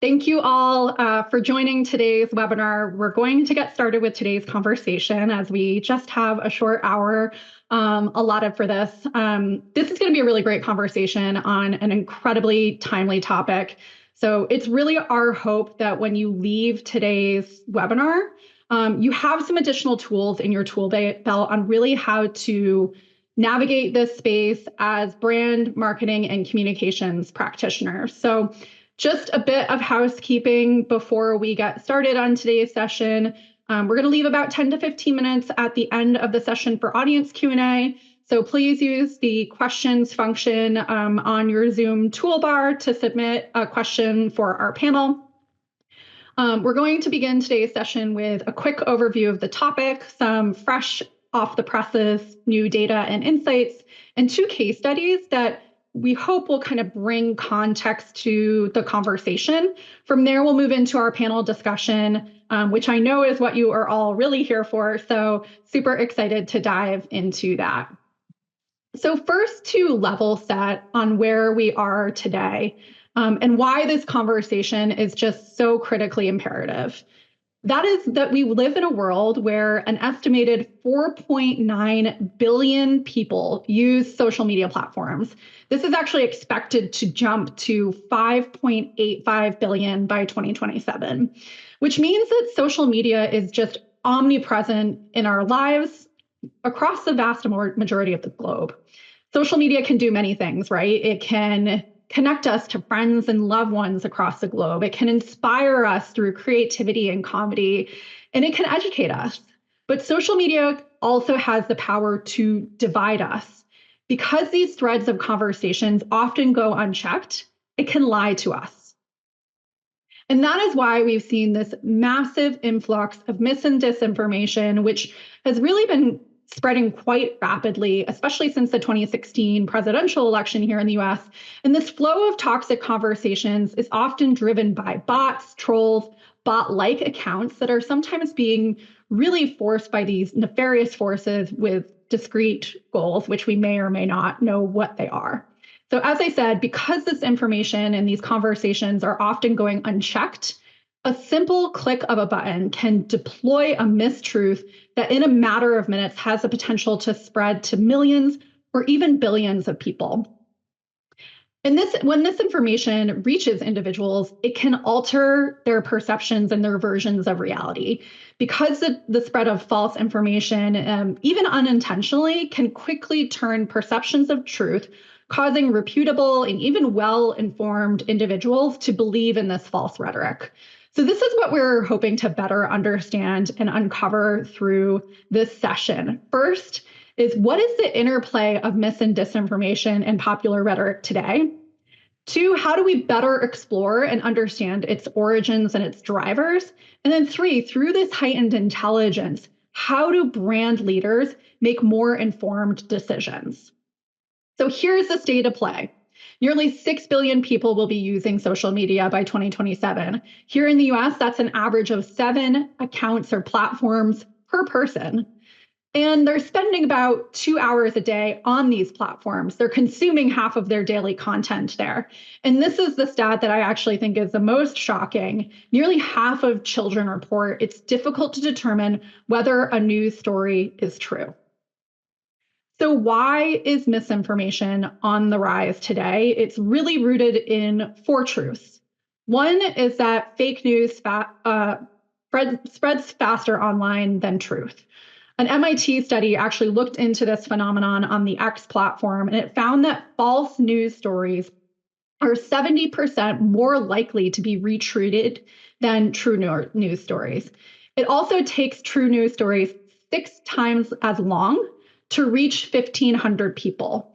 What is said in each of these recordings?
Thank you all for joining today's webinar. We're going to get started with today's conversation as we just have a short hour allotted for this. This is going to be a really great conversation on an incredibly timely topic. So it's really our hope that when you leave today's webinar, you have some additional tools in your tool belt on really how to navigate this space as brand marketing and communications practitioners. So just a bit of housekeeping before we get started on today's session. We're going to leave about 10 to 15 minutes at the end of the session for audience Q&A. So please use the questions function on your Zoom toolbar to submit a question for our panel. We're going to begin today's session with a quick overview of the topic, some fresh off the presses, new data and insights, and 2 case studies that we hope will kind of bring context to the conversation. From there, we'll move into our panel discussion, which I know is what you are all really here for. So super excited to dive into that. So first, to level set on where we are today and why this conversation is just so critically imperative. That is that we live in a world where an estimated 4.9 billion people use social media platforms. This is actually expected to jump to 5.85 billion by 2027, which means that social media is just omnipresent in our lives across the vast majority of the globe. Social media can do many things, right? It can connect us to friends and loved ones across the globe. It can inspire us through creativity and comedy, and it can educate us. But social media also has the power to divide us. Because these threads of conversations often go unchecked, it can lie to us. And that is why we've seen this massive influx of mis and disinformation, which has really been spreading quite rapidly, especially since the 2016 presidential election here in the US. And this flow of toxic conversations is often driven by bots, trolls, bot-like accounts that are sometimes being really forced by these nefarious forces with discrete goals, which we may or may not know what they are. So as I said, because this information and these conversations are often going unchecked, a simple click of a button can deploy a mistruth that in a matter of minutes has the potential to spread to millions or even billions of people. And when this information reaches individuals, it can alter their perceptions and their versions of reality. Because the spread of false information, even unintentionally, can quickly turn perceptions of truth, causing reputable and even well-informed individuals to believe in this false rhetoric. So this is what we're hoping to better understand and uncover through this session. First is, what is the interplay of mis and disinformation and popular rhetoric today? 2, how do we better explore and understand its origins and its drivers? And then 3, through this heightened intelligence, how do brand leaders make more informed decisions? So here's the state of play. Nearly 6 billion people will be using social media by 2027. Here in the US, that's an average of 7 accounts or platforms per person. And they're spending about 2 hours a day on these platforms. They're consuming half of their daily content there. And this is the stat that I actually think is the most shocking. Nearly half of children report it's difficult to determine whether a news story is true. So why is misinformation on the rise today? It's really rooted in 4 truths. One is that fake news spreads faster online than truth. An MIT study actually looked into this phenomenon on the X platform, and it found that false news stories are 70% more likely to be retweeted than true news stories. It also takes true news stories 6 times as long to reach 1,500 people,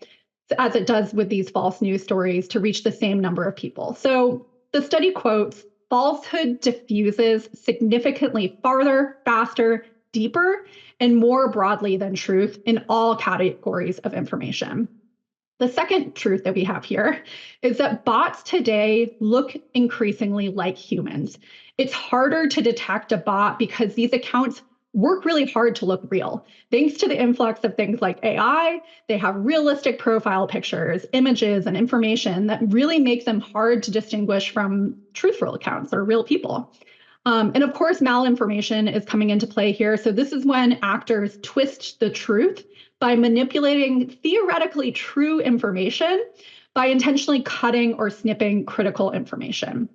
as it does with these false news stories, to reach the same number of people. So the study quotes, falsehood diffuses significantly farther, faster, deeper, and more broadly than truth in all categories of information. The second truth that we have here is that bots today look increasingly like humans. It's harder to detect a bot because these accounts work really hard to look real. Thanks to the influx of things like AI, they have realistic profile pictures, images, and information that really make them hard to distinguish from truthful accounts or real people. And of course, malinformation is coming into play here. So this is when actors twist the truth by manipulating theoretically true information by intentionally cutting or snipping critical information.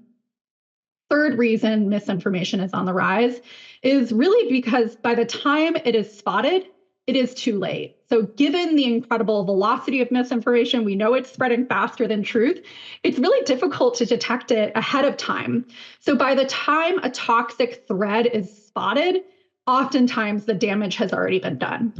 Third reason misinformation is on the rise is really because by the time it is spotted, it is too late. So given the incredible velocity of misinformation, we know it's spreading faster than truth. It's really difficult to detect it ahead of time. So by the time a toxic thread is spotted, oftentimes the damage has already been done.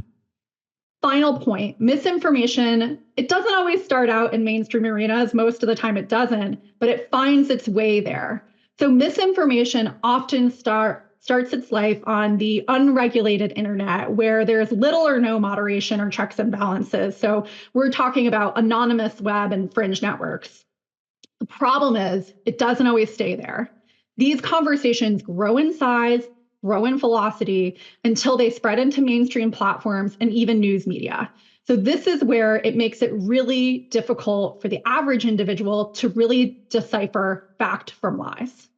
Final point, misinformation, it doesn't always start out in mainstream arenas. Most of the time it doesn't, but it finds its way there. So misinformation often starts its life on the unregulated internet where there's little or no moderation or checks and balances. So we're talking about anonymous web and fringe networks. The problem is it doesn't always stay there. These conversations grow in size, grow in velocity until they spread into mainstream platforms and even news media. So this is where it makes it really difficult for the average individual to really decipher fact from lies.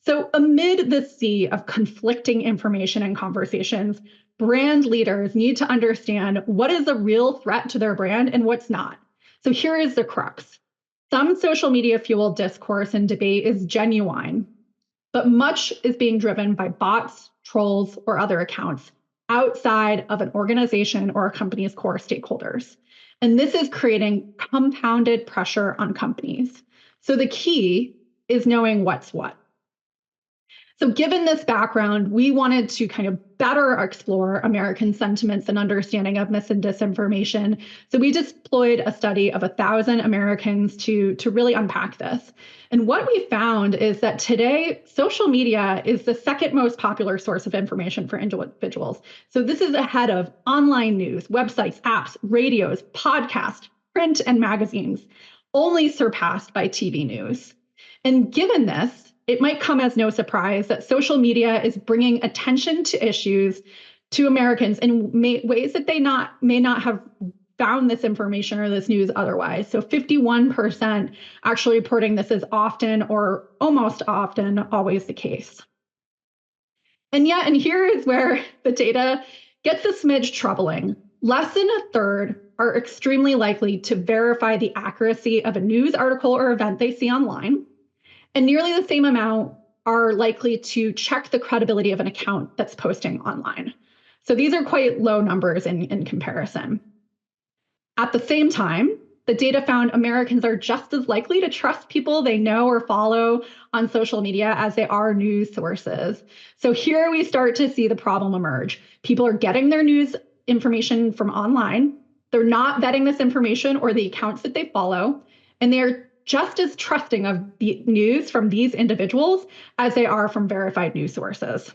So amid the sea of conflicting information and conversations, brand leaders need to understand what is a real threat to their brand and what's not. So here is the crux. Some social media fueled discourse and debate is genuine, but much is being driven by bots, trolls, or other accounts outside of an organization or a company's core stakeholders. And this is creating compounded pressure on companies. So the key is knowing what's what. So given this background, we wanted to kind of better explore American sentiments and understanding of mis and disinformation. So we deployed a study of 1,000 Americans to really unpack this. And what we found is that today, social media is the second most popular source of information for individuals. So this is ahead of online news, websites, apps, radios, podcasts, print, and magazines, only surpassed by TV news. And given this, it might come as no surprise that social media is bringing attention to issues to Americans in ways that they may not have found this information or this news otherwise. So 51% actually reporting this is often or almost often always the case. And here is where the data gets a smidge troubling. Less than a third are extremely likely to verify the accuracy of a news article or event they see online. And nearly the same amount are likely to check the credibility of an account that's posting online. So these are quite low numbers in comparison. At the same time, the data found Americans are just as likely to trust people they know or follow on social media as they are news sources. So here we start to see the problem emerge. People are getting their news information from online. They're not vetting this information or the accounts that they follow, and they're just as trusting of the news from these individuals as they are from verified news sources,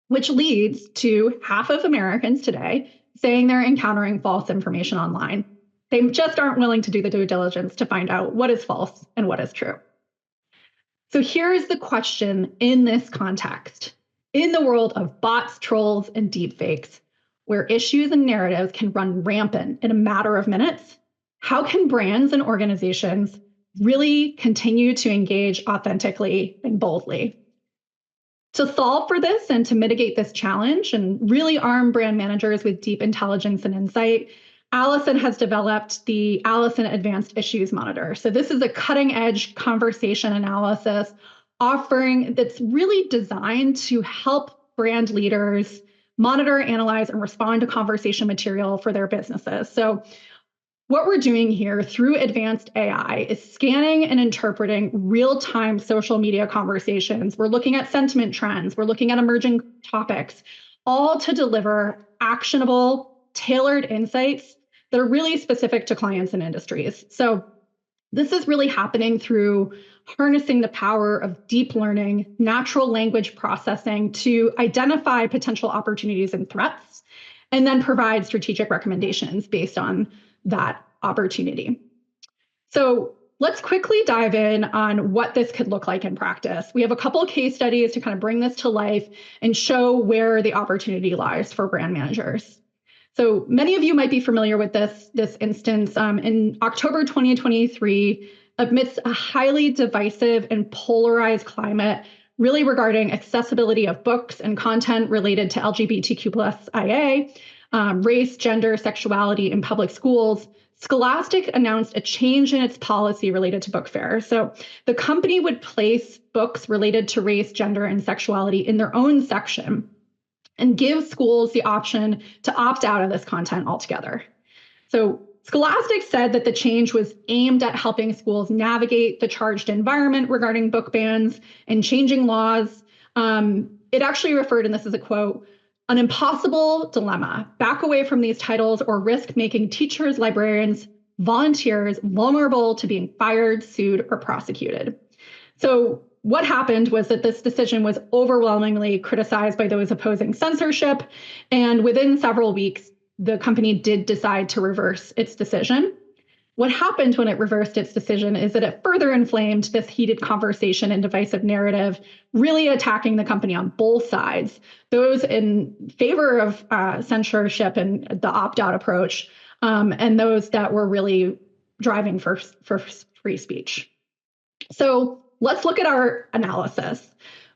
which leads to half of Americans today saying they're encountering false information online. They just aren't willing to do the due diligence to find out what is false and what is true. So here's the question in this context. In the world of bots, trolls, and deepfakes, where issues and narratives can run rampant in a matter of minutes, how can brands and organizations really continue to engage authentically and boldly? To solve for this and to mitigate this challenge and really arm brand managers with deep intelligence and insight, Allison has developed the Allison Advanced Issues Monitor. So this is a cutting-edge conversation analysis offering that's really designed to help brand leaders monitor, analyze, and respond to conversation material for their businesses. So what we're doing here through advanced AI is scanning and interpreting real-time social media conversations. We're looking at sentiment trends. We're looking at emerging topics, all to deliver actionable, tailored insights that are really specific to clients and industries. So this is really happening through harnessing the power of deep learning, natural language processing to identify potential opportunities and threats, and then provide strategic recommendations based on that opportunity. So let's quickly dive in on what this could look like in practice. We have a couple of case studies to kind of bring this to life and show where the opportunity lies for brand managers. So many of you might be familiar with this instance. In October 2023, amidst a highly divisive and polarized climate, really regarding accessibility of books and content related to LGBTQ plus IA, race, gender, sexuality in public schools, Scholastic announced a change in its policy related to book fairs. So the company would place books related to race, gender, and sexuality in their own section and give schools the option to opt out of this content altogether. So Scholastic said that the change was aimed at helping schools navigate the charged environment regarding book bans and changing laws. It actually referred, and this is a quote, an impossible dilemma. Back away from these titles or risk making teachers, librarians, volunteers vulnerable to being fired, sued, or prosecuted. So what happened was that this decision was overwhelmingly criticized by those opposing censorship. And within several weeks, the company did decide to reverse its decision. What happened when it reversed its decision is that it further inflamed this heated conversation and divisive narrative, really attacking the company on both sides, those in favor of censorship and the opt-out approach, and those that were really driving for free speech. So let's look at our analysis.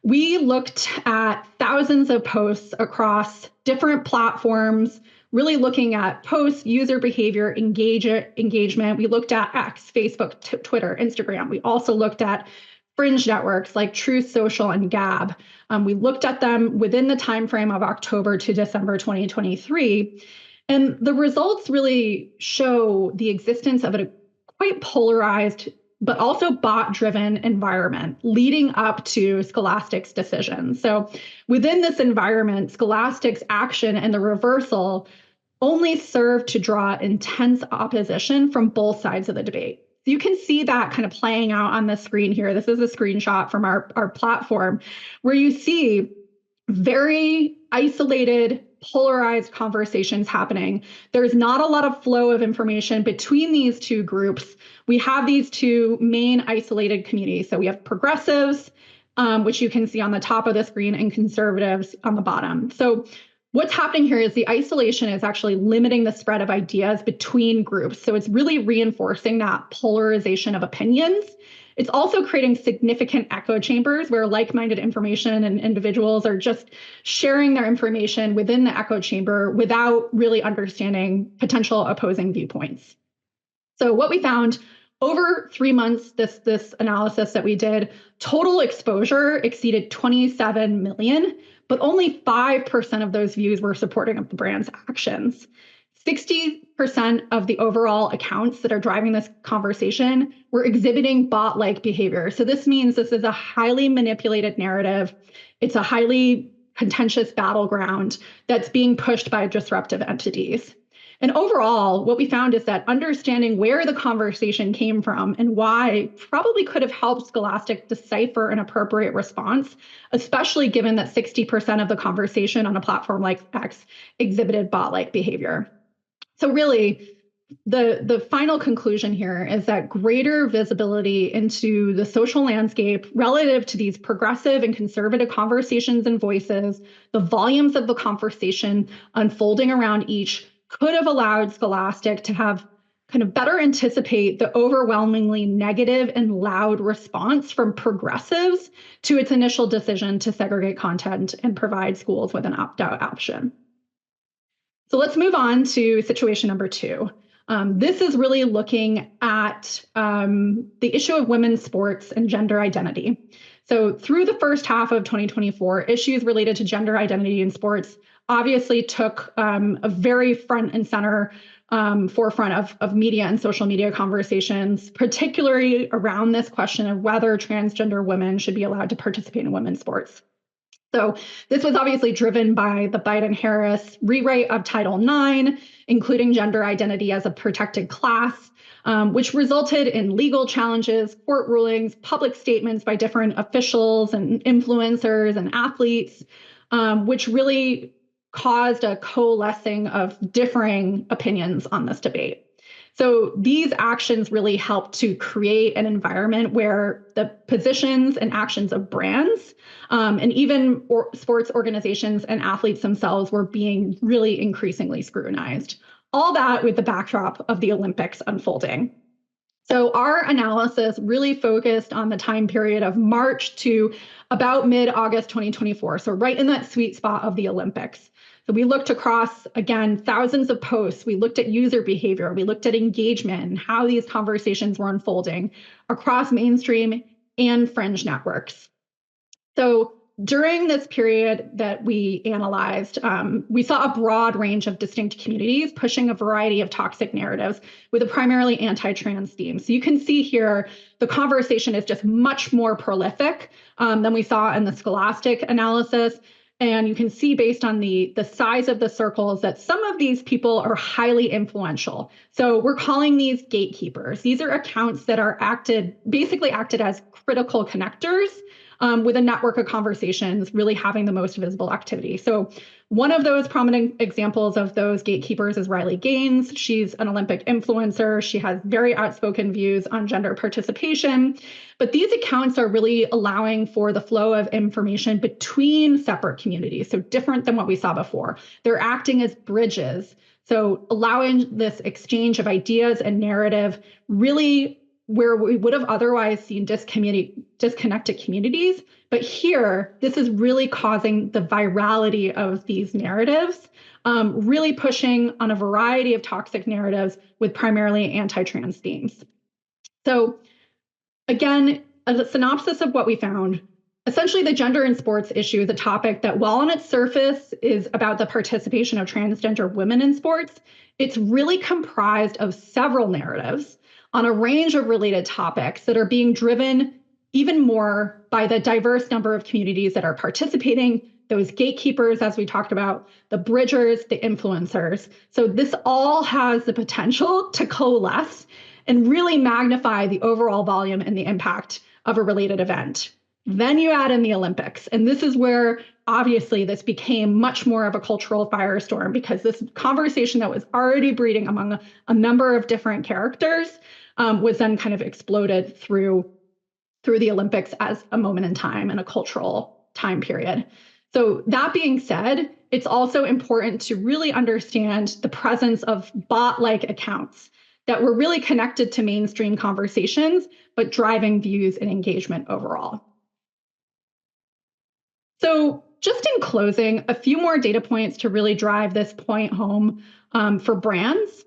We looked at thousands of posts across different platforms, really looking at posts, user behavior, engagement. We looked at X, Facebook, Twitter, Instagram. We also looked at fringe networks like Truth Social and Gab. We looked at them within the timeframe of October to December 2023. And the results really show the existence of a quite polarized but also bot-driven environment leading up to Scholastic's decision. So within this environment, Scholastic's action and the reversal only served to draw intense opposition from both sides of the debate. You can see that kind of playing out on the screen here. This is a screenshot from our platform where you see very isolated, polarized conversations happening. There's not a lot of flow of information between these two groups. We have these two main isolated communities. So we have progressives, which you can see on the top of the screen, and conservatives on the bottom. So what's happening here is the isolation is actually limiting the spread of ideas between groups. So it's really reinforcing that polarization of opinions. It's also creating significant echo chambers where like-minded information and individuals are just sharing their information within the echo chamber without really understanding potential opposing viewpoints. So what we found over 3 months, this analysis that we did, total exposure exceeded 27 million, but only 5% of those views were supporting of the brand's actions. 60% of the overall accounts that are driving this conversation were exhibiting bot-like behavior. So this means this is a highly manipulated narrative. It's a highly contentious battleground that's being pushed by disruptive entities. And overall, what we found is that understanding where the conversation came from and why probably could have helped Scholastic decipher an appropriate response, especially given that 60% of the conversation on a platform like X exhibited bot-like behavior. So really, the final conclusion here is that greater visibility into the social landscape relative to these progressive and conservative conversations and voices, the volumes of the conversation unfolding around each, could have allowed Scholastic to have kind of better anticipate the overwhelmingly negative and loud response from progressives to its initial decision to segregate content and provide schools with an opt-out option. So let's move on to situation number 2. This is really looking at the issue of women's sports and gender identity. So through the first half of 2024, issues related to gender identity in sports obviously took a very front and center forefront of media and social media conversations, particularly around this question of whether transgender women should be allowed to participate in women's sports. So this was obviously driven by the Biden-Harris rewrite of Title IX, including gender identity as a protected class, which resulted in legal challenges, court rulings, public statements by different officials and influencers and athletes, which really caused a coalescing of differing opinions on this debate. So these actions really helped to create an environment where the positions and actions of brands and even sports organizations and athletes themselves were being really increasingly scrutinized. All that with the backdrop of the Olympics unfolding. So our analysis really focused on the time period of March to about mid-August 2024, so right in that sweet spot of the Olympics. So we looked across, again, thousands of posts. We looked at user behavior. We looked at engagement and how these conversations were unfolding across mainstream and fringe networks. So during this period that we analyzed, we saw a broad range of distinct communities pushing a variety of toxic narratives with a primarily anti-trans theme. So you can see here, the conversation is just much more prolific than we saw in the scholastic analysis. And you can see based on the size of the circles that some of these people are highly influential. So we're calling these gatekeepers. These are accounts that are basically acted as critical connectors with a network of conversations really having the most visible activity. So one of those prominent examples of those gatekeepers is Riley Gaines. She's an Olympic influencer. She has very outspoken views on gender participation. But these accounts are really allowing for the flow of information between separate communities, so different than what we saw before. They're acting as bridges, so allowing this exchange of ideas and narrative really where we would have otherwise seen disconnected communities. But here, this is really causing the virality of these narratives, really pushing on a variety of toxic narratives with primarily anti-trans themes. So again, a synopsis of what we found. Essentially, the gender in sports issue is a topic that, while on its surface is about the participation of transgender women in sports, it's really comprised of several narratives on a range of related topics that are being driven even more by the diverse number of communities that are participating, those gatekeepers, as we talked about, the bridgers, the influencers. So this all has the potential to coalesce and really magnify the overall volume and the impact of a related event. Then you add in the Olympics, and this is where obviously this became much more of a cultural firestorm, because this conversation that was already breeding among a number of different characters was then kind of exploded through the Olympics as a moment in time and a cultural time period. So that being said, it's also important to really understand the presence of bot-like accounts that were really connected to mainstream conversations, but driving views and engagement overall. So just in closing, a few more data points to really drive this point home for brands.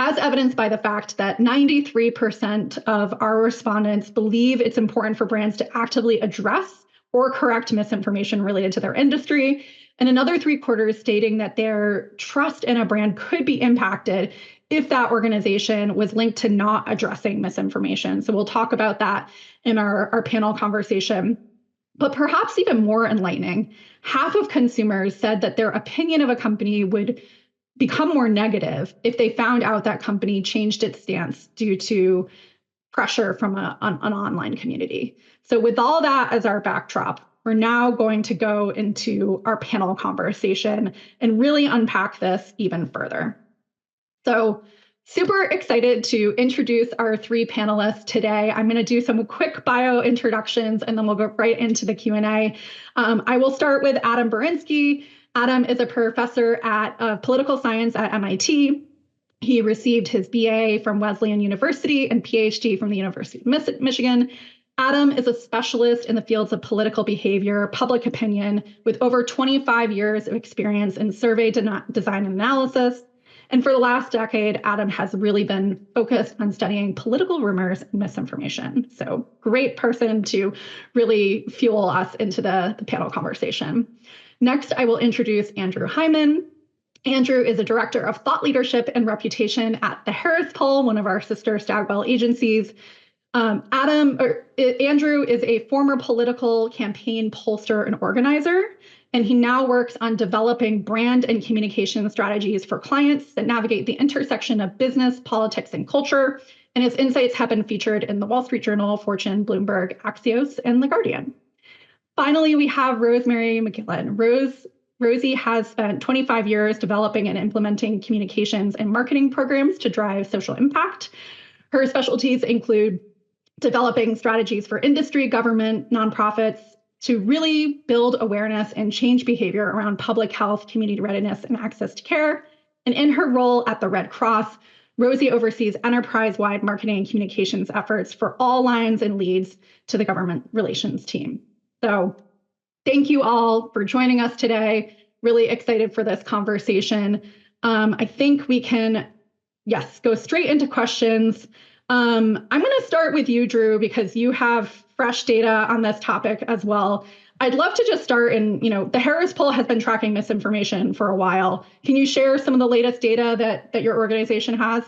As evidenced by the fact that 93% of our respondents believe it's important for brands to actively address or correct misinformation related to their industry, and another 3/4 stating that their trust in a brand could be impacted if that organization was linked to not addressing misinformation. So we'll talk about that in our panel conversation. But perhaps even more enlightening, half of consumers said that their opinion of a company would become more negative if they found out that company changed its stance due to pressure from an online community. So with all that as our backdrop, we're now going to go into our panel conversation and really unpack this even further. So super excited to introduce our 3 panelists today. I'm going to do some quick bio introductions, and then we'll go right into the Q&A. I will start with Adam Berinsky. Adam is a professor of political science at MIT. He received his BA from Wesleyan University and PhD from the University of Michigan. Adam is a specialist in the fields of political behavior, public opinion, with over 25 years of experience in survey design and analysis. And for the last decade, Adam has really been focused on studying political rumors and misinformation. So great person to really fuel us into the panel conversation. Next, I will introduce Andrew Higham. Andrew is a director of thought leadership and reputation at the Harris Poll, one of our sister Stagwell agencies. Andrew is a former political campaign pollster and organizer, and he now works on developing brand and communication strategies for clients that navigate the intersection of business, politics, and culture. And his insights have been featured in the Wall Street Journal, Fortune, Bloomberg, Axios, and The Guardian. Finally, we have Rosemary McGillan. Rose Rosie has spent 25 years developing and implementing communications and marketing programs to drive social impact. Her specialties include developing strategies for industry, government, nonprofits to really build awareness and change behavior around public health, community readiness, and access to care. And in her role at the Red Cross, Rosie oversees enterprise-wide marketing and communications efforts for all lines and leads to the government relations team. So thank you all for joining us today. Really excited for this conversation. I think we can, yes, go straight into questions. I'm going to start with you, Drew, because you have fresh data on this topic as well. I'd love to just start in, the Harris poll has been tracking misinformation for a while. Can you share some of the latest data that your organization has?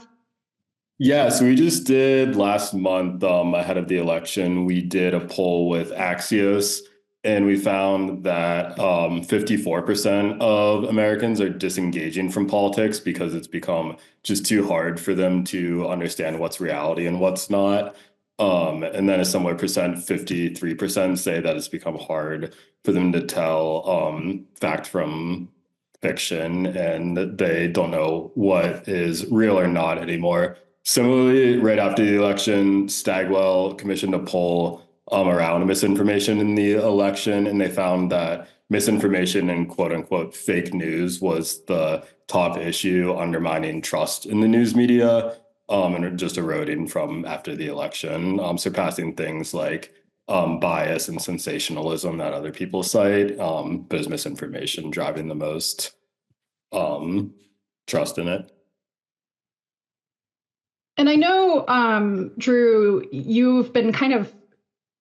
Yeah, so we just did last month, ahead of the election, we did a poll with Axios, and we found that 54% of Americans are disengaging from politics because it's become just too hard for them to understand what's reality and what's not. And then a similar percent, 53% say that it's become hard for them to tell fact from fiction, and they don't know what is real or not anymore. Similarly, right after the election, Stagwell commissioned a poll around misinformation in the election, and they found that misinformation and quote unquote fake news was the top issue undermining trust in the news media, and just eroding from after the election, surpassing things like bias and sensationalism that other people cite. But it's misinformation driving the most trust in it. And I know, Drew, you've been kind of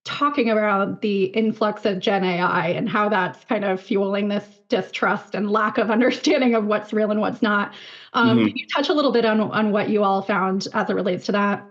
talking about the influx of Gen AI and how that's kind of fueling this distrust and lack of understanding of what's real and what's not. Can you touch a little bit on what you all found as it relates to that?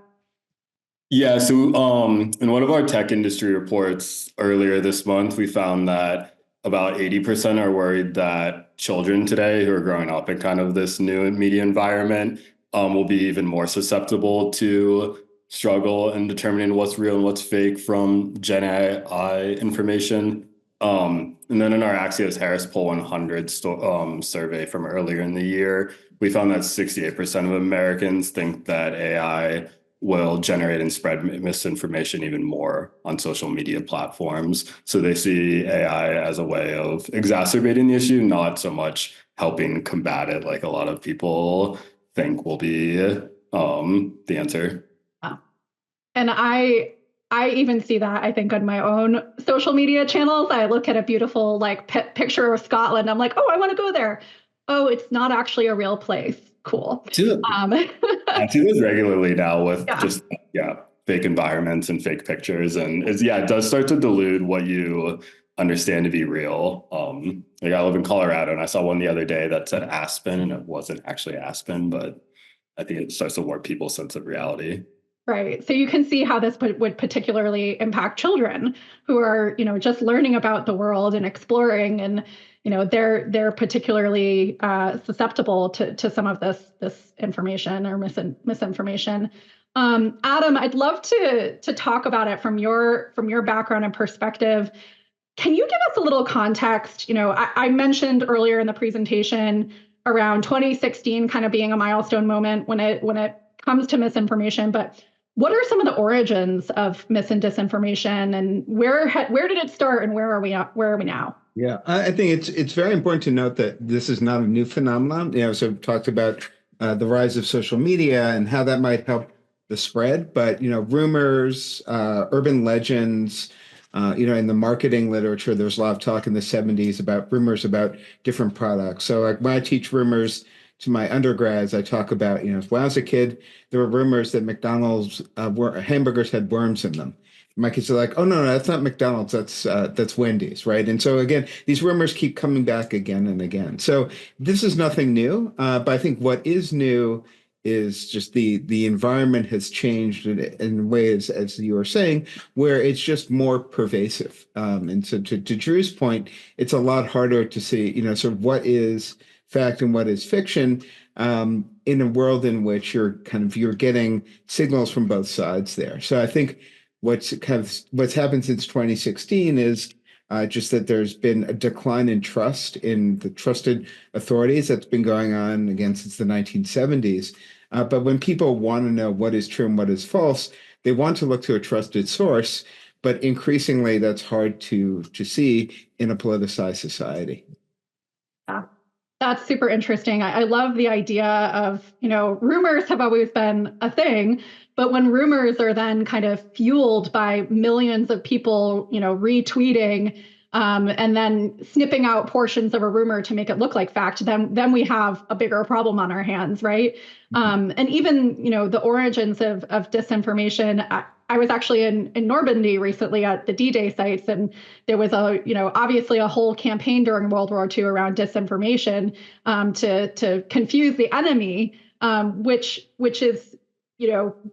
Yeah, so in one of our tech industry reports earlier this month, we found that about 80% are worried that children today who are growing up in kind of this new media environment will be even more susceptible to struggle in determining what's real and what's fake from Gen AI information. And then in our Axios Harris Poll 100 survey from earlier in the year, we found that 68% of Americans think that AI will generate and spread misinformation even more on social media platforms. So they see AI as a way of exacerbating the issue, not so much helping combat it like a lot of people think will be the answer. Wow. And I even see that, I think, on my own social media channels. I look at a beautiful picture of Scotland. I'm like, oh, I want to go there. Oh, it's not actually a real place. Cool. I see this regularly now with just fake environments and fake pictures, and it does start to delude what you understand to be real. Like I live in Colorado, and I saw one the other day that said Aspen, and it wasn't actually Aspen, but I think it starts to warp people's sense of reality. Right. So you can see how this would particularly impact children who are, just learning about the world and exploring, and they're particularly susceptible to some of this information or misinformation. Adam, I'd love to talk about it from your background and perspective. Can you give us a little context? I mentioned earlier in the presentation around 2016 kind of being a milestone moment when it comes to misinformation, but what are some of the origins of mis and disinformation, and where did it start, and where are we now? Yeah, I think it's very important to note that this is not a new phenomenon. So we've talked about the rise of social media and how that might help the spread, but rumors, urban legends, in the marketing literature, there's a lot of talk in the 70s about rumors about different products. So like when I teach rumors to my undergrads, I talk about, when I was a kid, there were rumors that McDonald's hamburgers had worms in them. My kids are like, oh, no, that's not McDonald's, that's Wendy's, right? And so again, these rumors keep coming back again and again. So this is nothing new, but I think what is new is just the environment has changed in ways, as you were saying, where it's just more pervasive. And so to Drew's point, it's a lot harder to see, sort of what is fact and what is fiction in a world in which you're getting signals from both sides there. So I think what's happened since 2016 is just that there's been a decline in trust in the trusted authorities that's been going on again since the 1970s. But when people want to know what is true and what is false, they want to look to a trusted source. But increasingly, that's hard to see in a politicized society. Yeah. That's super interesting. I love the idea of, rumors have always been a thing, but when rumors are then kind of fueled by millions of people, retweeting and then snipping out portions of a rumor to make it look like fact, then we have a bigger problem on our hands, right? And even, the origins of disinformation. I was actually in Normandy recently at the D-Day sites, and there was obviously a whole campaign during World War II around disinformation to confuse the enemy, which is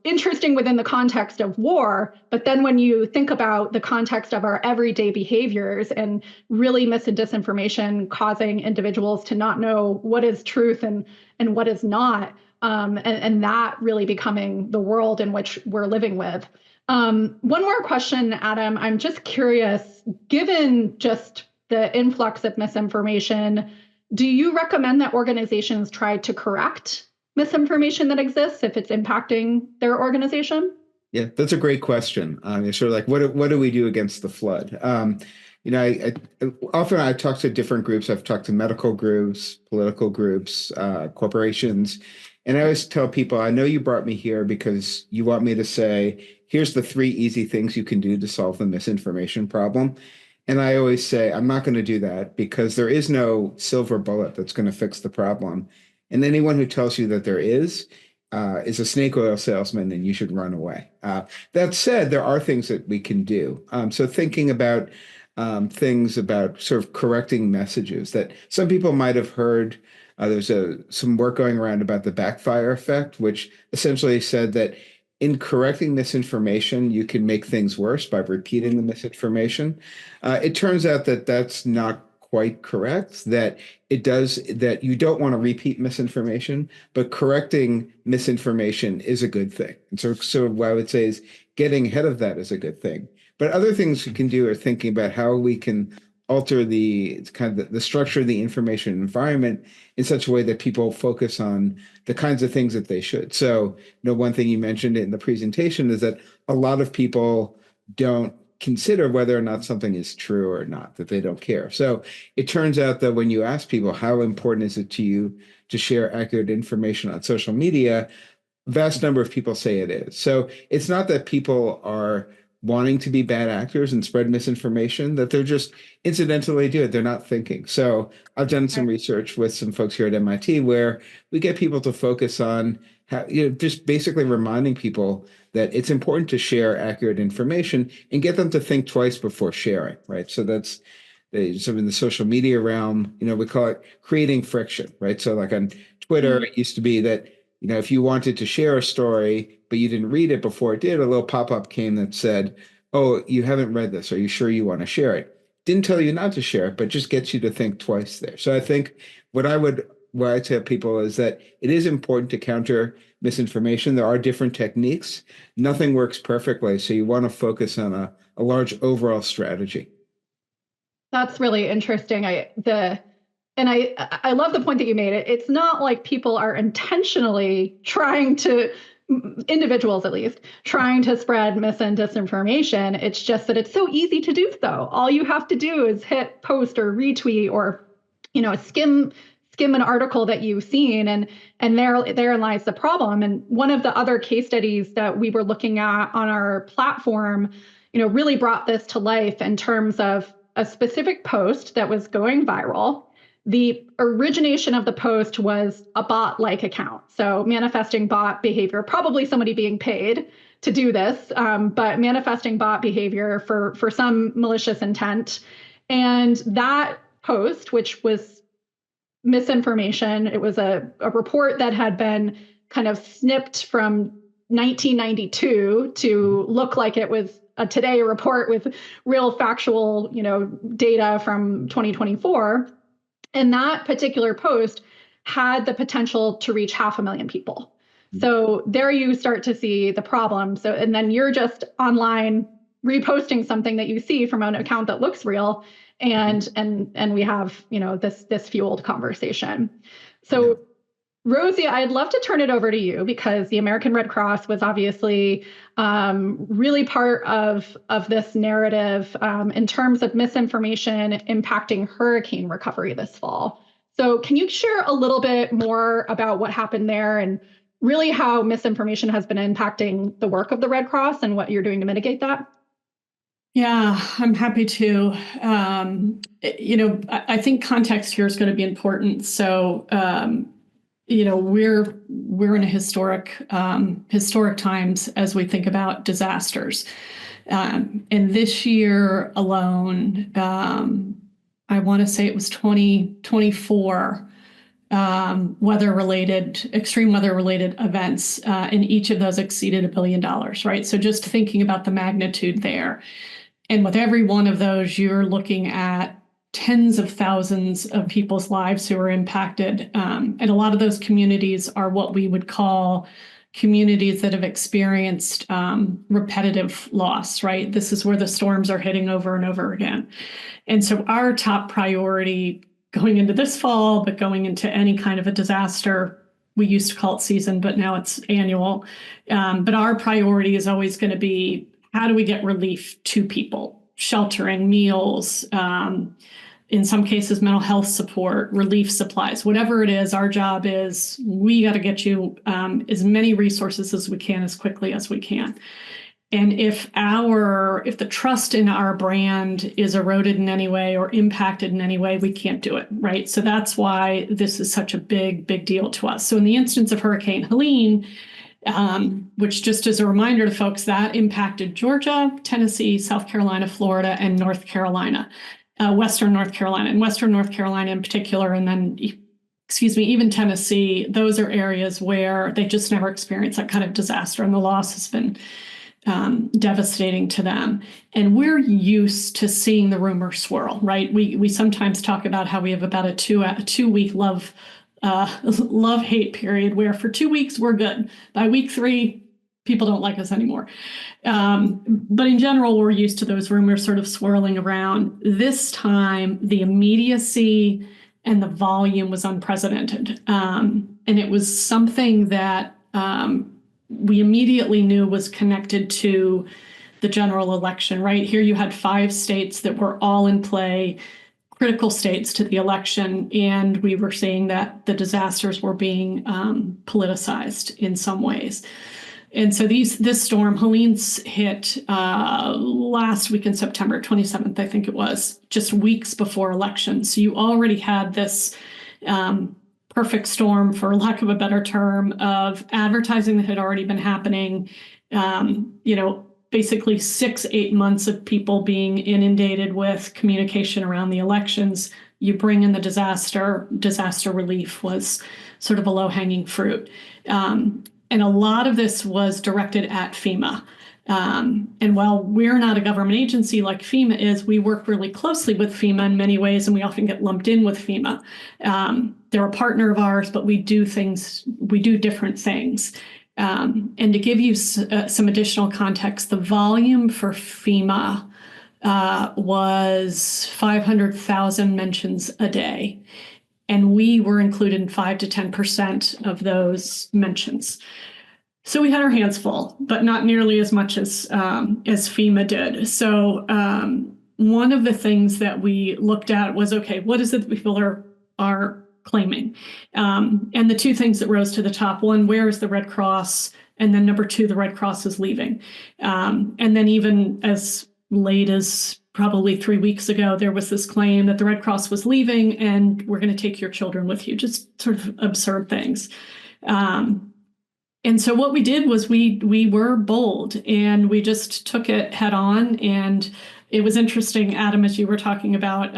interesting within the context of war. But then when you think about the context of our everyday behaviors and really mis and disinformation causing individuals to not know what is truth and what is not, and that really becoming the world in which we're living with. One more question, Adam. I'm just curious, given just the influx of misinformation, do you recommend that organizations try to correct misinformation that exists if it's impacting their organization? Yeah, that's a great question. It's sort of like, what do we do against the flood? Often I talk to different groups. I've talked to medical groups, political groups, corporations, and I always tell people, I know you brought me here because you want me to say, here's the 3 easy things you can do to solve the misinformation problem. And I always say, I'm not going to do that because there is no silver bullet that's going to fix the problem. And anyone who tells you that there is a snake oil salesman, and you should run away. That said, there are things that we can do. So thinking about things about sort of correcting messages that some people might have heard. There's some work going around about the backfire effect, which essentially said that in correcting misinformation, you can make things worse by repeating the misinformation. It turns out that that's not quite correct, that you don't want to repeat misinformation, but correcting misinformation is a good thing. And so what I would say is getting ahead of that is a good thing. But other things we can do are thinking about how we can alter the kind of the structure of the information environment in such a way that people focus on the kinds of things that they should. So, one thing you mentioned in the presentation is that a lot of people don't consider whether or not something is true or not, that they don't care. So it turns out that when you ask people, how important is it to you to share accurate information on social media, a vast number of people say it is. So it's not that people are wanting to be bad actors and spread misinformation, that they're just incidentally do it. They're not thinking. So I've done some research with some folks here at MIT where we get people to focus on how, just basically reminding people that it's important to share accurate information and get them to think twice before sharing, right? So that's sort of in the social media realm, we call it creating friction, right? So like on Twitter, it used to be that, if you wanted to share a story, but you didn't read it before it did, a little pop-up came that said, oh, you haven't read this. Are you sure you want to share it? Didn't tell you not to share it, but just gets you to think twice there. So I think what I tell people is that it is important to counter misinformation. There are different techniques. Nothing works perfectly. So you want to focus on a large overall strategy. That's really interesting. I love the point that you made. It's not like people are intentionally trying to, individuals at least, trying to spread mis and disinformation. It's just that it's so easy to do so. All you have to do is hit post or retweet or, skim an article that you've seen, and therein lies the problem. And one of the other case studies that we were looking at on our platform, really brought this to life in terms of a specific post that was going viral. The origination of the post was a bot-like account. So manifesting bot behavior, probably somebody being paid to do this, but manifesting bot behavior for some malicious intent. And that post, which was misinformation, it was a report that had been kind of snipped from 1992 to look like it was a Today report with real factual, data from 2024. And that particular post had the potential to reach 500,000 people. So there you start to see the problem. So, and then you're just online, reposting something that you see from an account that looks real, and we have, this fueled conversation. So Rosie, I'd love to turn it over to you, because the American Red Cross was obviously really part of this narrative in terms of misinformation impacting hurricane recovery this fall. So can you share a little bit more about what happened there, and really how misinformation has been impacting the work of the Red Cross and what you're doing to mitigate that? Yeah, I'm happy to. I think context here is going to be important. So, we're in a historic times as we think about disasters. And this year alone, I want to say it was 2024 extreme weather-related events, and each of those exceeded $1 billion, right? So just thinking about the magnitude there. And with every one of those, you're looking at tens of thousands of people's lives who are impacted. And a lot of those communities are what we would call communities that have experienced repetitive loss, right? This is where the storms are hitting over and over again. And so our top priority going into this fall, but going into any kind of a disaster, we used to call it season, but now it's annual. But our priority is always going to be, how do we get relief to people? Sheltering, meals, in some cases, mental health support, relief supplies, whatever it is. Our job is, we got to get you as many resources as we can, as quickly as we can. And if the trust in our brand is eroded in any way or impacted in any way, we can't do it, right? So that's why this is such a big, big deal to us. So in the instance of Hurricane Helene, which, just as a reminder to folks, that impacted Georgia, Tennessee, South Carolina, Florida, and North Carolina, Western North Carolina, and Western North Carolina in particular, and then, even Tennessee. Those are areas where they just never experienced that kind of disaster, and the loss has been devastating to them. And we're used to seeing the rumor swirl, right? We sometimes talk about how we have about a two-week love-hate period, where for 2 weeks we're good. By week 3, people don't like us anymore. But in general, we're used to those rumors sort of swirling around. This time, the immediacy and the volume was unprecedented. And it was something that we immediately knew was connected to the general election, right? Here you had 5 states that were all in play, critical states to the election, and we were seeing that the disasters were being politicized in some ways. And so this storm, Helene's, hit last week in September 27th, I think it was, just weeks before election. So you already had this perfect storm, for lack of a better term, of advertising that had already been happening, basically 6-8 months of people being inundated with communication around the elections. You bring in the disaster relief was sort of a low-hanging fruit. And a lot of this was directed at FEMA. And while we're not a government agency like FEMA is, we work really closely with FEMA in many ways, and we often get lumped in with FEMA. They're a partner of ours, but we do different things. And to give you some additional context, the volume for FEMA was 500,000 mentions a day. And we were included in 5 to 10% of those mentions. So we had our hands full, but not nearly as much as FEMA did. So one of the things that we looked at was, okay, what is it that people are claiming? And the 2 things that rose to the top: one, where is the Red Cross? And then number 2, the Red Cross is leaving. And then even as late as probably 3 weeks ago, there was this claim that the Red Cross was leaving and we're going to take your children with you, just sort of absurd things. And so what we did was we were bold, and we just took it head on. And it was interesting, Adam, as you were talking about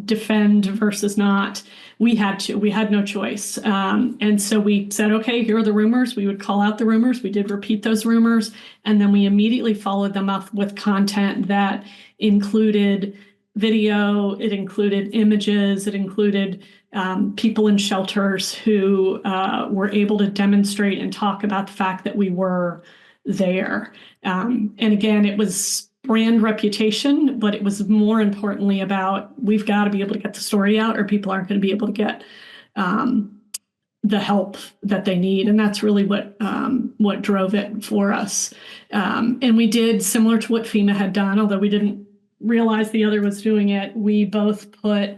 defend versus not. We had no choice. And so we said, okay, here are the rumors. We would call out the rumors. We did repeat those rumors. And then we immediately followed them up with content that included video, it included images, it included people in shelters who were able to demonstrate and talk about the fact that we were there. And again, it was brand reputation, but it was more importantly about we've got to be able to get the story out, or people aren't going to be able to get the help that they need. And that's really what drove it for us. And we did similar to what FEMA had done, although we didn't realize the other was doing it. We both put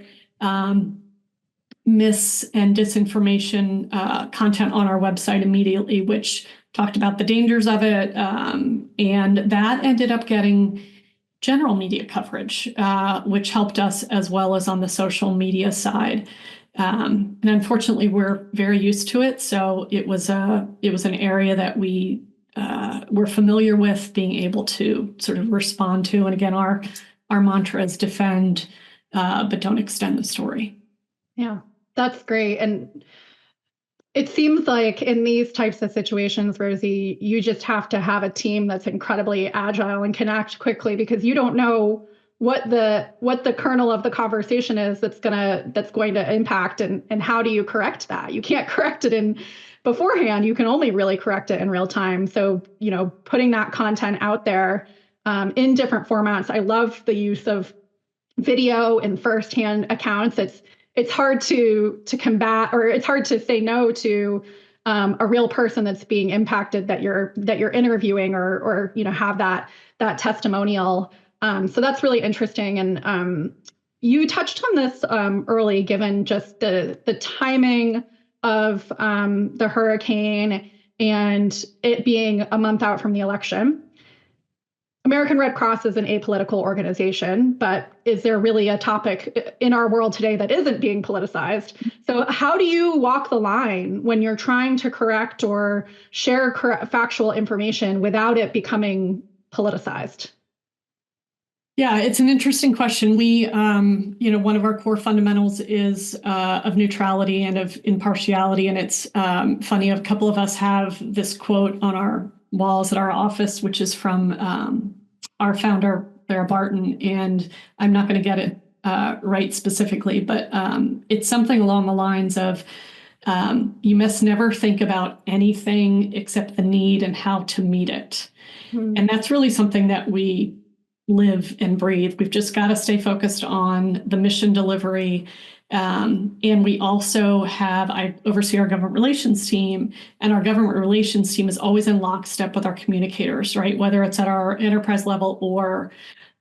mis and disinformation content on our website immediately, which talked about the dangers of it. And that ended up getting general media coverage, which helped us as well as on the social media side. And unfortunately, we're very used to it. So it was an area that we were familiar with being able to sort of respond to. And again, our mantra is defend, but don't extend the story. Yeah, that's great. And it seems like in these types of situations, Rosie, you just have to have a team that's incredibly agile and can act quickly, because you don't know what the kernel of the conversation is that's going to impact, and how do you correct that? You can't correct it in beforehand. You can only really correct it in real time. So, putting that content out there in different formats. I love the use of video and firsthand accounts. It's hard to combat, or it's hard to say no to a real person that's being impacted that you're interviewing, or have that testimonial. So that's really interesting. And you touched on this early, given just the timing of the hurricane and it being a month out from the election. American Red Cross is an apolitical organization, but is there really a topic in our world today that isn't being politicized? So how do you walk the line when you're trying to correct or share factual information without it becoming politicized? Yeah, it's an interesting question. We, one of our core fundamentals is of neutrality and of impartiality. And it's funny, a couple of us have this quote on our walls at our office, which is from our founder, Clara Barton. And I'm not going to get it right specifically, but it's something along the lines of you must never think about anything except the need and how to meet it. And that's really something that we live and breathe. We've just got to stay focused on the mission delivery. And we also I oversee our government relations team, and our government relations team is always in lockstep with our communicators, right? Whether it's at our enterprise level or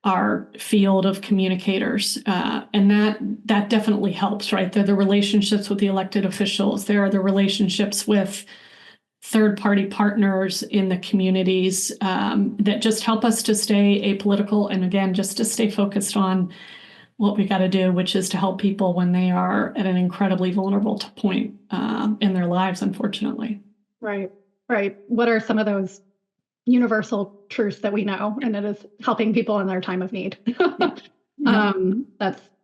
our field of communicators. And that definitely helps, right? They're the relationships with the elected officials. There are the relationships with third-party partners in the communities that just help us to stay apolitical, and again, just to stay focused on what we got to do, which is to help people when they are at an incredibly vulnerable point in their lives, unfortunately. Right. What are some of those universal truths that we know, and it is helping people in their time of need?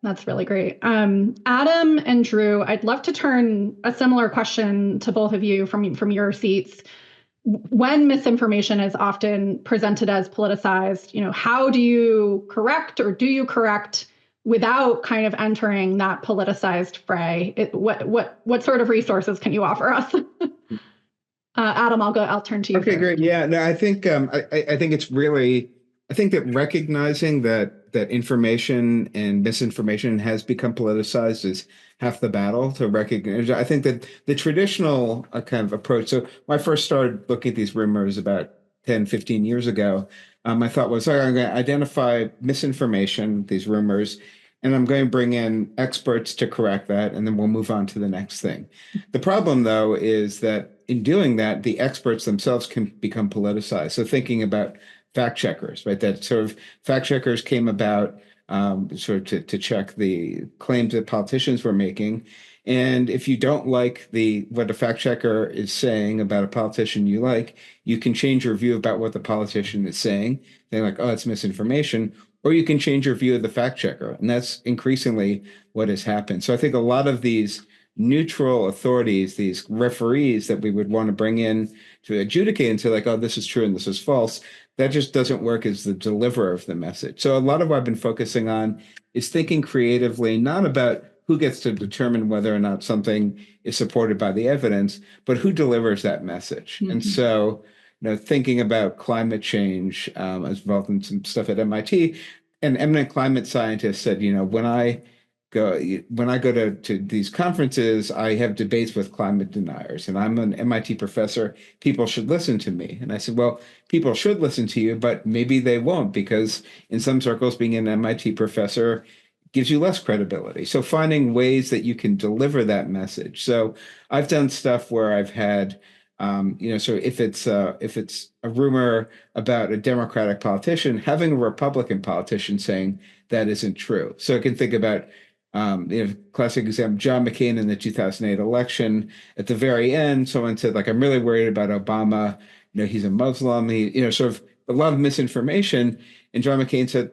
That's really great. Adam and Drew, I'd love to turn a similar question to both of you from your seats. When misinformation is often presented as politicized, how do you correct, or do you correct without kind of entering that politicized fray? What sort of resources can you offer us? Adam, I'll turn to you. Okay, great. Yeah, no, I think I think it's really, I think that recognizing that information and misinformation has become politicized is half the battle to recognize. I think that the traditional kind of approach. So when I first started looking at these rumors about 10, 15 years ago, my thought was, I'm going to identify misinformation, these rumors, and I'm going to bring in experts to correct that, and then we'll move on to the next thing. The problem, though, is that in doing that, the experts themselves can become politicized. So thinking about fact checkers, right? That sort of fact checkers came about sort of to check the claims that politicians were making. And if you don't like what a fact checker is saying about a politician you like, you can change your view about what the politician is saying. They're like, oh, it's misinformation. Or you can change your view of the fact checker. And that's increasingly what has happened. So I think a lot of these neutral authorities, these referees that we would want to bring in to adjudicate and say like, oh, this is true and this is false, that just doesn't work as the deliverer of the message. So a lot of what I've been focusing on is thinking creatively, not about who gets to determine whether or not something is supported by the evidence, but who delivers that message. And so, thinking about climate change. I was involved in some stuff at MIT. An eminent climate scientist said, when I go to these conferences, I have debates with climate deniers, and I'm an MIT professor. People should listen to me. And I said, well, people should listen to you, but maybe they won't, because in some circles, being an MIT professor gives you less credibility. So finding ways that you can deliver that message. So I've done stuff where I've had, so if it's a rumor about a Democratic politician, having a Republican politician saying that isn't true. So I can think about classic example, John McCain in the 2008 election. At the very end, someone said, like, I'm really worried about Obama. He's a Muslim. Sort of a lot of misinformation. And John McCain said,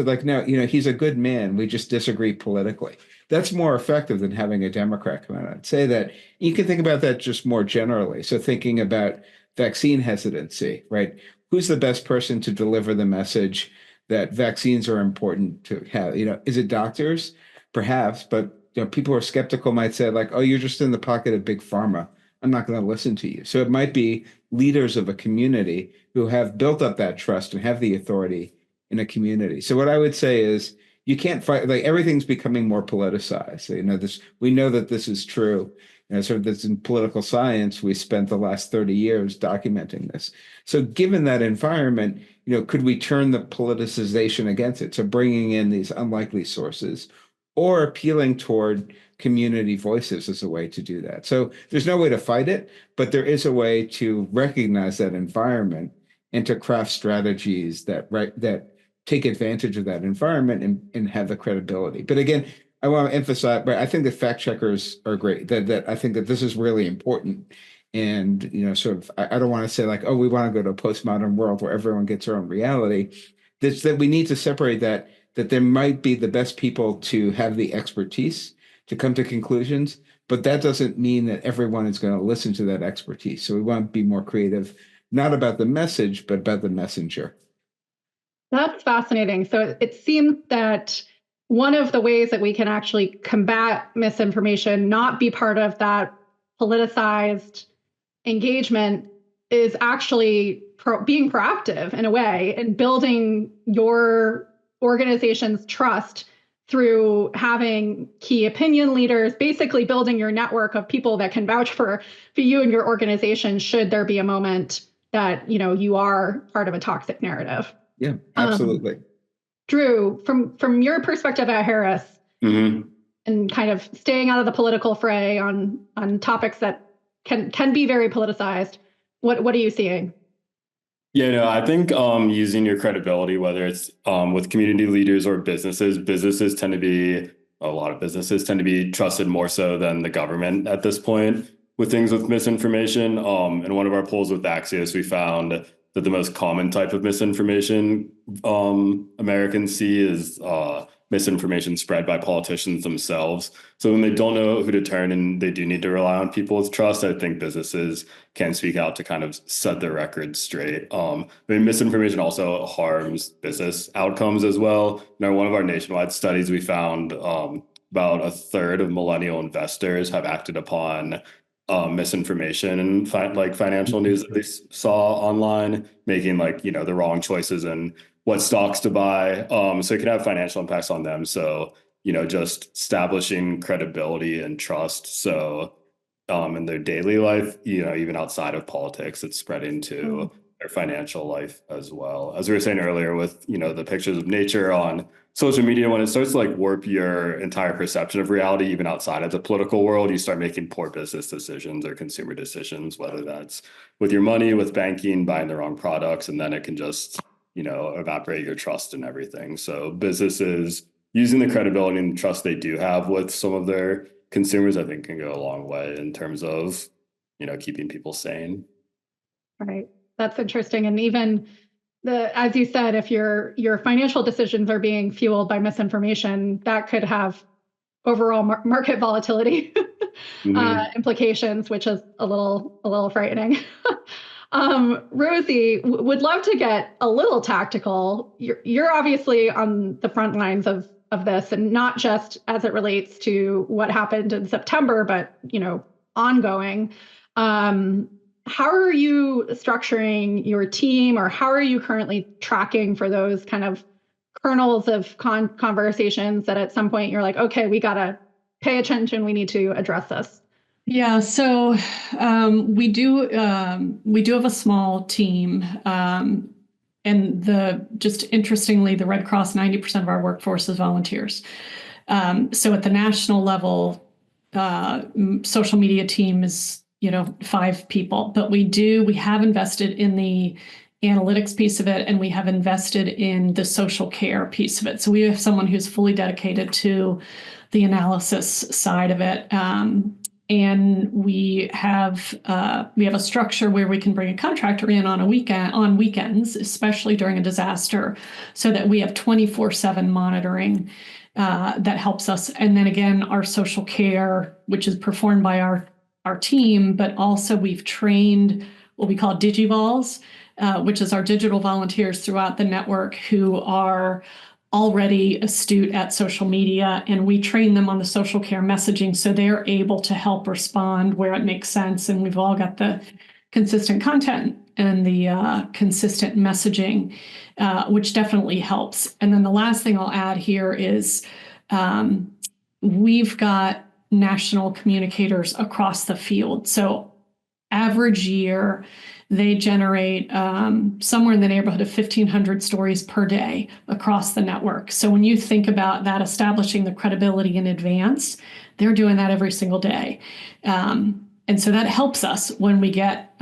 like, no, he's a good man. We just disagree politically. That's more effective than having a Democrat come out. I'd say that you can think about that just more generally. So thinking about vaccine hesitancy, right? Who's the best person to deliver the message that vaccines are important to have? Is it doctors? Perhaps, but people who are skeptical might say, like, oh, you're just in the pocket of big pharma. I'm not going to listen to you. So it might be leaders of a community who have built up that trust and have the authority in a community. So what I would say is you can't fight, like, everything's becoming more politicized. So, we know that this is true. Sort of this in political science, we spent the last 30 years documenting this. So given that environment, could we turn the politicization against it? So bringing in these unlikely sources, or appealing toward community voices as a way to do that. So there's no way to fight it, but there is a way to recognize that environment and to craft strategies that take advantage of that environment and have the credibility. But again, I want to emphasize, but I think that fact checkers are great. That I think that this is really important. And sort of, I don't want to say, like, oh, we want to go to a postmodern world where everyone gets their own reality. That we need to separate that there might be the best people to have the expertise to come to conclusions, but that doesn't mean that everyone is going to listen to that expertise. So we want to be more creative, not about the message, but about the messenger. That's fascinating. So it seems that one of the ways that we can actually combat misinformation, not be part of that politicized engagement, is actually being proactive in a way and building your organization's trust through having key opinion leaders, basically building your network of people that can vouch for you and your organization should there be a moment that you are part of a toxic narrative. Yeah, absolutely. Drew, from your perspective at Harris, and kind of staying out of the political fray on topics that can be very politicized, what are you seeing? Yeah, no, I think using your credibility, whether it's with community leaders or businesses, a lot of businesses tend to be trusted more so than the government at this point with things with misinformation. In one of our polls with Axios, we found that the most common type of misinformation Americans see is misinformation spread by politicians themselves. So when they don't know who to turn and they do need to rely on people's trust, I think businesses can speak out to kind of set their record straight. Misinformation also harms business outcomes as well. In one of our nationwide studies, we found about a third of millennial investors have acted upon misinformation and financial news that they saw online, making the wrong choices and what stocks to buy. So it can have financial impacts on them. So, just establishing credibility and trust. So in their daily life, even outside of politics, it's spread into their financial life as well. As we were saying earlier with, the pictures of nature on social media, when it starts to warp your entire perception of reality, even outside of the political world, you start making poor business decisions or consumer decisions, whether that's with your money, with banking, buying the wrong products, and then it can just, evaporate your trust and everything. So businesses using the credibility and trust they do have with some of their consumers, I think, can go a long way in terms of, keeping people sane. Right. That's interesting. And even as you said, if your financial decisions are being fueled by misinformation, that could have overall market volatility implications, which is a little frightening. Rosie, would love to get a little tactical. You're obviously on the front lines of this, and not just as it relates to what happened in September, but ongoing. how are you structuring your team, or how are you currently tracking for those kind of kernels of conversations that at some point you're like, okay, we got to pay attention, we need to address this? Yeah, so we do have a small team, and just interestingly, the Red Cross, 90% of our workforce is volunteers. So at the national level, social media team is 5 people, but we have invested in the analytics piece of it, and we have invested in the social care piece of it. So we have someone who's fully dedicated to the analysis side of it. And we have a structure where we can bring a contractor in on weekends, especially during a disaster, so that we have 24/7 monitoring that helps us. And then again, our social care, which is performed by our team, but also we've trained what we call digivols, which is our digital volunteers throughout the network who are already astute at social media, and we train them on the social care messaging so they're able to help respond where it makes sense. And we've all got the consistent content and the consistent messaging, which definitely helps. And then the last thing I'll add here is we've got national communicators across the field. So average year, they generate somewhere in the neighborhood of 1,500 stories per day across the network. So when you think about that, establishing the credibility in advance, they're doing that every single day. And so that helps us when we get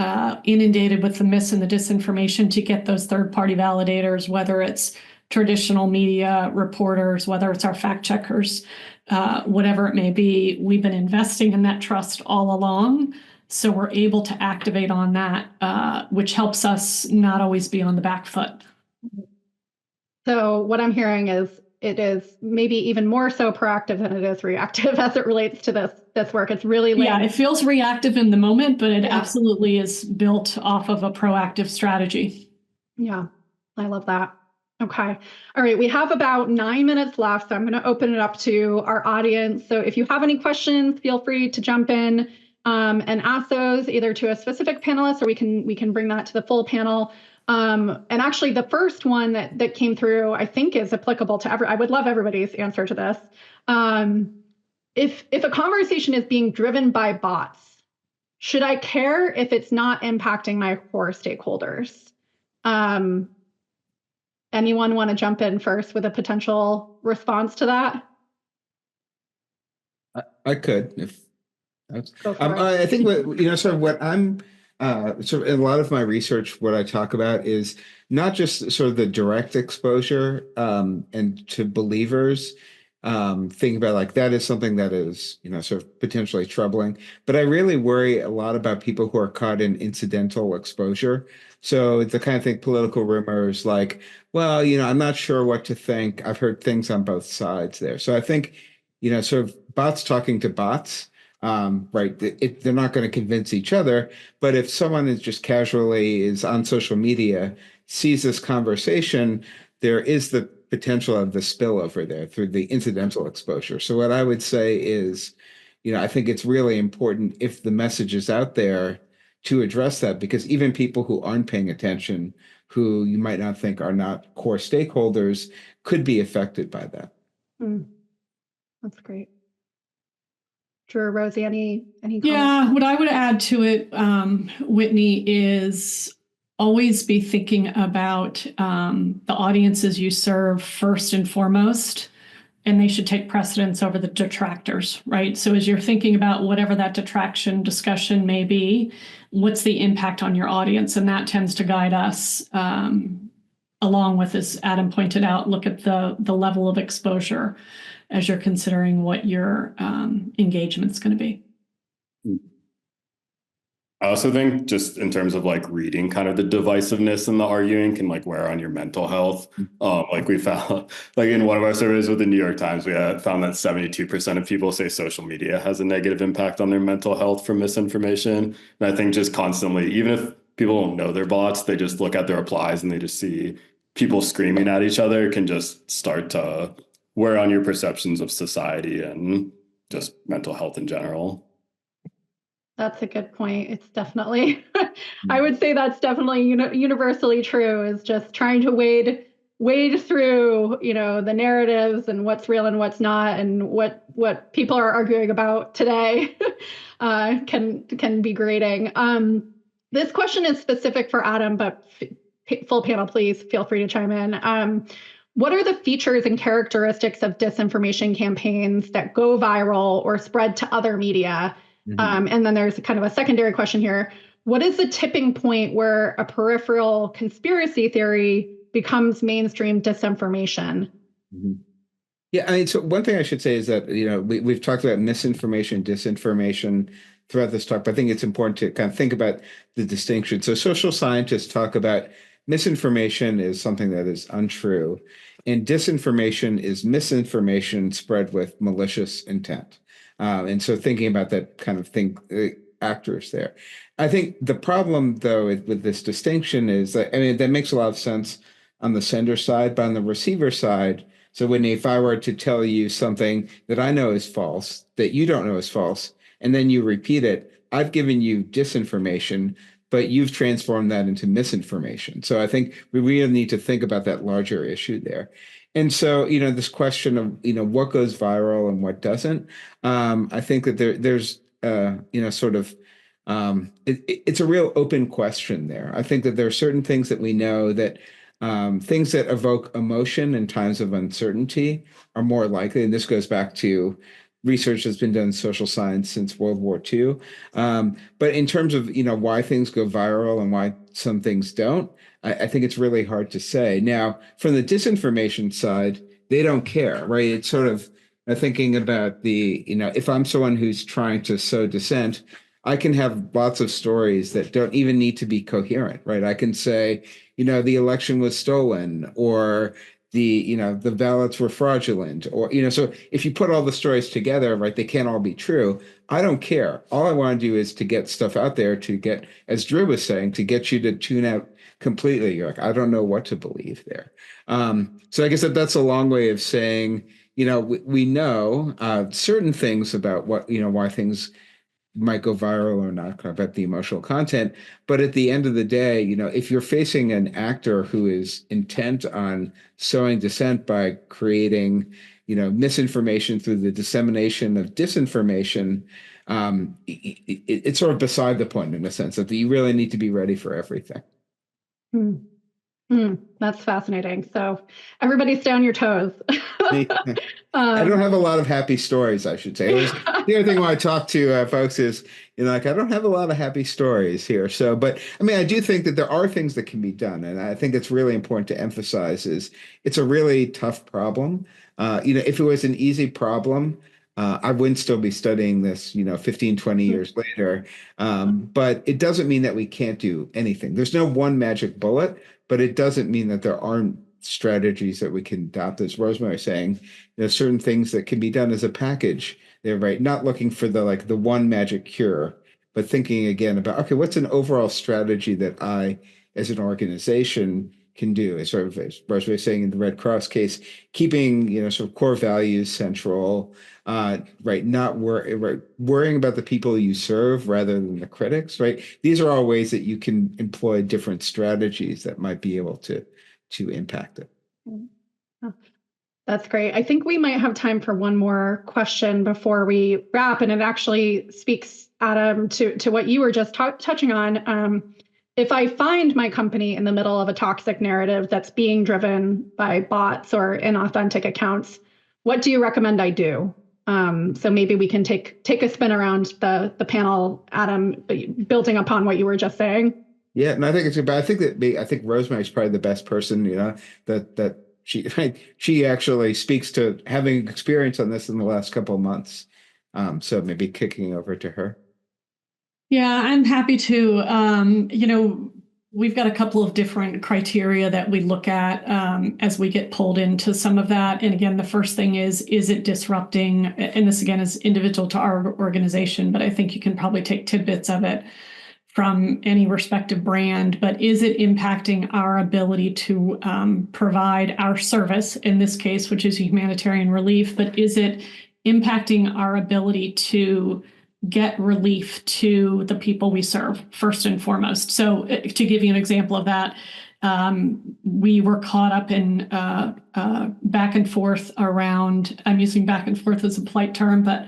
inundated with the mis and the disinformation to get those third-party validators, whether it's traditional media reporters, whether it's our fact checkers, whatever it may be. We've been investing in that trust all along. So we're able to activate on that, which helps us not always be on the back foot. So what I'm hearing is it is maybe even more so proactive than it is reactive as it relates to this work. It's really it feels reactive in the moment, but it absolutely is built off of a proactive strategy. Yeah, I love that. Okay. All right. We have about 9 minutes left, so I'm going to open it up to our audience. So if you have any questions, feel free to jump in and ask those either to a specific panelist, or we can bring that to the full panel. And actually, the first one that came through, I think, is applicable to I would love everybody's answer to this. If a conversation is being driven by bots, should I care if it's not impacting my core stakeholders? Anyone want to jump in first with a potential response to that? I could, if I think what I'm sort of in a lot of my research, what I talk about is not just sort of the direct exposure and to believers, thinking about like that is something that is sort of potentially troubling, but I really worry a lot about people who are caught in incidental exposure. So the kind of thing, political rumors, like, well, I'm not sure what to think. I've heard things on both sides there. So I think sort of bots talking to bots. Right. They're not going to convince each other. But if someone is just casually is on social media, sees this conversation, there is the potential of the spillover there through the incidental exposure. So what I would say is, I think it's really important if the message is out there to address that, because even people who aren't paying attention, who you might not think are not core stakeholders, could be affected by that. That's great. Drew, Rosie, any comments? Yeah, what I would add to it, Whitney, is always be thinking about the audiences you serve first and foremost, and they should take precedence over the detractors, right? So as you're thinking about whatever that detraction discussion may be, what's the impact on your audience? And that tends to guide us, along with, as Adam pointed out, look at the level of exposure as you're considering what your engagement's going to be. I also think just in terms of like reading kind of the divisiveness and the arguing can like wear on your mental health. Like we found, like in one of our surveys with the New York Times, we had found that 72% of people say social media has a negative impact on their mental health from misinformation. And I think just constantly, even if people don't know they're bots, they just look at their replies and they just see people screaming at each other, can just start to wear on your perceptions of society and just mental health in general. That's a good point. It's definitely, I would say that's definitely universally true, is just trying to wade through, the narratives and what's real and what's not, and what people are arguing about today can be grating. This question is specific for Adam, but full panel, please feel free to chime in. What are the features and characteristics of disinformation campaigns that go viral or spread to other media? And then there's kind of a secondary question here. What is the tipping point where a peripheral conspiracy theory becomes mainstream disinformation? Yeah, I mean, so one thing I should say is that, we've talked about misinformation, disinformation throughout this talk, but I think it's important to kind of think about the distinction. So social scientists talk about misinformation is something that is untrue, and disinformation is misinformation spread with malicious intent. And so thinking about that kind of thing, actors there. I think the problem, though, with this distinction is that, I mean, that makes a lot of sense on the sender side, but on the receiver side, so Whitney, if I were to tell you something that I know is false, that you don't know is false, and then you repeat it, I've given you disinformation, but you've transformed that into misinformation. So I think we really need to think about that larger issue there. And so, this question of, what goes viral and what doesn't, I think that there's, sort of, it's a real open question there. I think that there are certain things that we know that things that evoke emotion in times of uncertainty are more likely, and this goes back to research that's been done in social science since World War II. But in terms of why things go viral and why some things don't, I think it's really hard to say. Now, from the disinformation side, they don't care, right? It's sort of thinking about if I'm someone who's trying to sow dissent, I can have lots of stories that don't even need to be coherent, right? I can say, the election was stolen, or the ballots were fraudulent, or, so if you put all the stories together, right, they can't all be true. I don't care. All I want to do is to get stuff out there to get, as Drew was saying, to get you to tune out completely. You're like, I don't know what to believe there. So I guess that's a long way of saying, we know certain things about why things might go viral or not, about the emotional content. But at the end of the day, if you're facing an actor who is intent on sowing dissent by creating, misinformation through the dissemination of disinformation, it's sort of beside the point, in a sense that you really need to be ready for everything. That's fascinating. So everybody stay on your toes. I don't have a lot of happy stories, I should say. The other thing when I talk to folks is, I don't have a lot of happy stories here. So, but I mean, I do think that there are things that can be done. And I think it's really important to emphasize is it's a really tough problem. If it was an easy problem, I wouldn't still be studying this, 15, 20 years later. But it doesn't mean that we can't do anything. There's no one magic bullet, but it doesn't mean that there aren't strategies that we can adopt. As Rosemary was saying, there's certain things that can be done as a package. They're right, not looking for the one magic cure, but thinking again about, okay, what's an overall strategy that I, as an organization, can do? As sort of, as Rosemary was saying in the Red Cross case, keeping sort of core values central, right? Not worrying about the people you serve rather than the critics, right? These are all ways that you can employ different strategies that might be able to impact it. That's great. I think we might have time for one more question before we wrap, and it actually speaks, Adam, to what you were just touching on. If I find my company in the middle of a toxic narrative that's being driven by bots or inauthentic accounts, what do you recommend I do? So maybe we can take a spin around the panel, Adam, building upon what you were just saying. Yeah, and I think it's good, but I think Rosemary's probably the best person, that she actually speaks to having experience on this in the last couple of months. So maybe kicking over to her. Yeah, I'm happy to. We've got a couple of different criteria that we look at as we get pulled into some of that. And again, the first thing is it disrupting? And this again is individual to our organization, but I think you can probably take tidbits of it from any respective brand, but is it impacting our ability to provide our service, in this case, which is humanitarian relief, but is it impacting our ability to get relief to the people we serve first and foremost. So to give you an example of that, we were caught up in back and forth around, I'm using back and forth as a polite term, but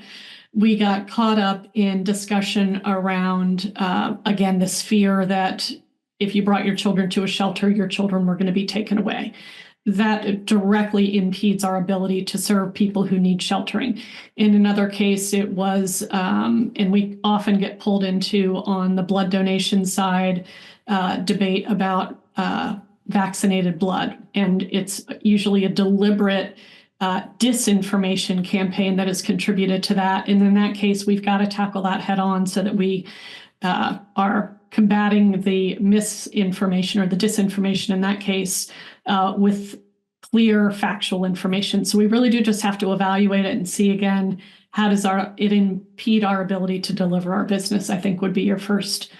we got caught up in discussion around, again, this fear that if you brought your children to a shelter, your children were going to be taken away. That directly impedes our ability to serve people who need sheltering. In another case, it was, and we often get pulled into on the blood donation side, debate about vaccinated blood. And it's usually a deliberate disinformation campaign that has contributed to that. And in that case, we've got to tackle that head on so that we are combating the misinformation or the disinformation in that case with clear factual information. So we really do just have to evaluate it and see again, how does it impede our ability to deliver our business, I think would be your first,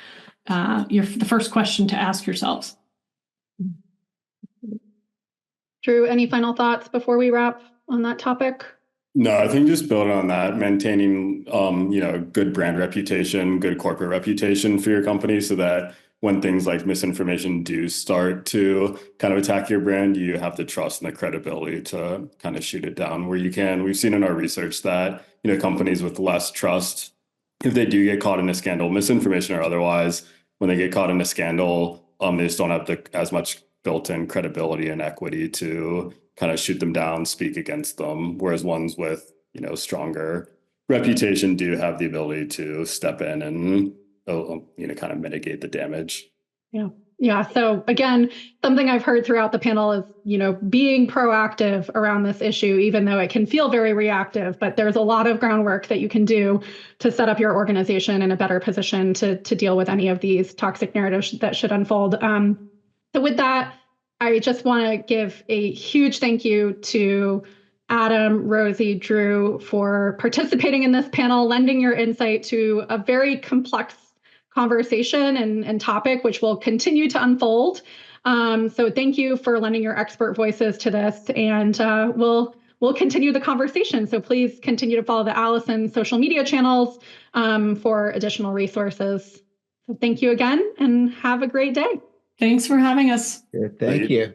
the first question to ask yourselves. Drew, any final thoughts before we wrap on that topic? No, I think just building on that, maintaining, good brand reputation, good corporate reputation for your company so that when things like misinformation do start to kind of attack your brand, you have the trust and the credibility to kind of shoot it down where you can. We've seen in our research that, companies with less trust, if they do get caught in a scandal, misinformation or otherwise, when they get caught in a scandal, they just don't have as much built-in credibility and equity to kind of shoot them down, speak against them. Whereas ones with, stronger reputation do have the ability to step in and, kind of mitigate the damage. Yeah. Yeah. So again, something I've heard throughout the panel is, being proactive around this issue, even though it can feel very reactive, but there's a lot of groundwork that you can do to set up your organization in a better position to deal with any of these toxic narratives that should unfold. So with that, I just want to give a huge thank you to Adam, Rosie, Drew for participating in this panel, lending your insight to a very complex conversation and topic, which will continue to unfold. So thank you for lending your expert voices to this, and we'll continue the conversation. So please continue to follow the Allison social media channels for additional resources. So thank you again, and have a great day. Thanks for having us. Thank you.